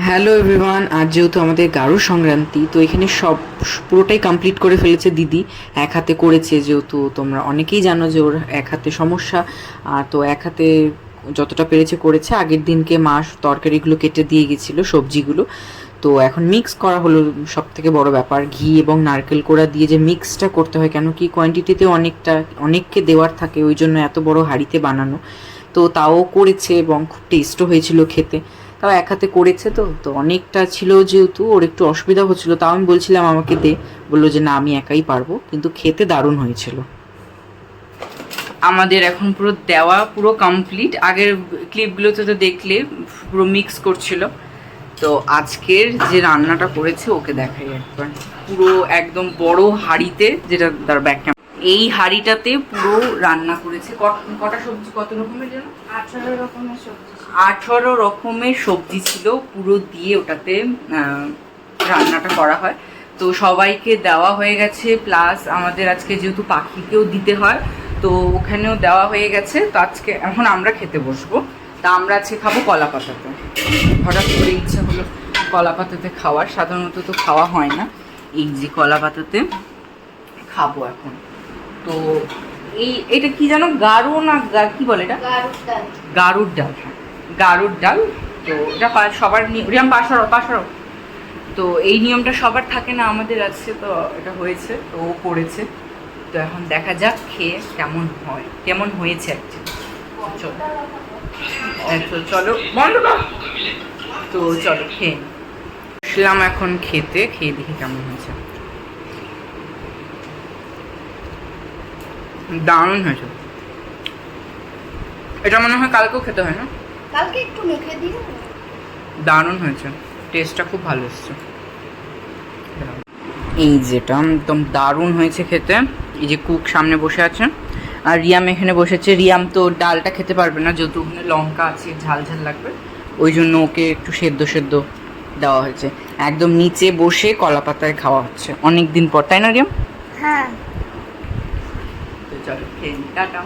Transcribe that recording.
Hello everyone, আজ যেহেতু আমাদের গারো সংক্রান্তি, তো এখানে সব পুরোটাই কমপ্লিট করে ফেলেছে দিদি। এক হাতে করেছে, যেহেতু তোমরা অনেকেই জানো যে ওর এক হাতে সমস্যা। তো এক হাতে যতটা পেরেছে করেছে। আগের দিনকে মা তরকারিগুলো কেটে দিয়ে গেছিলো, সবজিগুলো। তো এখন মিক্স করা হলো সব থেকে বড় ব্যাপার। ঘি এবং নারকেল কোড়া দিয়ে যে মিক্সটা করতে হয়, কেন কি কোয়ান্টিটিতে অনেককে দেওয়ার থাকে, ওই জন্য এত বড় হাঁড়িতে বানানো। তো তাও করেছে এবং খুব টেস্টও হয়েছিল খেতে। তাও এক হাতে করেছে, তো অনেকটা ছিল, যেহেতু ওর একটু অসুবিধা হচ্ছিল। তাও আমি বলছিলাম আমাকে দে, বললো যে না আমি একাই পারবো, কিন্তু খেতে দারুণ হয়েছিল। আমাদের এখন পুরো দেওয়া পুরো কমপ্লিট। আগের ক্লিপগুলোতে তো দেখলে পুরো মিক্স করছিল। তো আজকের যে রান্নাটা করেছে ওকে দেখাই একবার। পুরো একদম বড় হাঁড়িতে, যেটা তার ব্যাক ক্যামেরা, এই হাঁড়িটাতে পুরো রান্না করেছে। কটা সবজি, কত রকমের যেন? 18 রকমের সবজি। 18 রকমের সবজি ছিল পুরো দিয়ে ওটাতে রান্নাটা করা হয়। তো সবাইকে দেওয়া হয়ে গেছে, প্লাস আমাদের আজকে যেহেতু পাখিকেও দিতে হয়, তো ওখানেও দেওয়া হয়ে গেছে। তো আজকে এখন আমরা খেতে বসবো। তা আমরা আজকে খাবো কলা পাতাতে। হঠাৎ করে ইচ্ছা হলো কলা পাতাতে খাওয়ার, সাধারণত তো খাওয়া হয় না। এই যে কলা পাতাতে খাবো এখন। তো এটা কি জানো, গাঢ় না কি বলে এটা? গাড়ুর ডাল। হ্যাঁ, গাড়ুর ডাল। তো এটা সবার রিয়াম পাশারও। তো এই নিয়মটা সবার থাকে না, আমাদের আছে। তো এটা হয়েছে, তো ও করেছে। তো এখন দেখা যাক খেয়ে কেমন হয়েছে চলো বন্ধ কর। তো চলো খেয়ে বসলাম এখন খেয়ে দেখি কেমন হয়েছে। দারুণ হয়েছে। এটা মনে হয় কালকেও খেতে হয় না? কালকে একটু মেখে দিও। দারুণ হয়েছে, টেস্টটা খুব ভালো এসছে। এই যেটা একদম দারুণ হয়েছে খেতে। এই যে কুক সামনে বসে আছে, আর রিয়াম এখানে বসেছে। রিয়াম তো ডালটা খেতে পারবে না, যেহেতু ওখানে লঙ্কা আছে, ঝাল ঝাল লাগবে। ওই জন্য ওকে একটু সেদ্ধ দেওয়া হয়েছে। একদম নিচে বসে কলা পাতায় খাওয়া হচ্ছে অনেক দিন পর, তাই না রিয়াম? হ্যাঁ। তো চলো খেয়ে নিই, টাটা।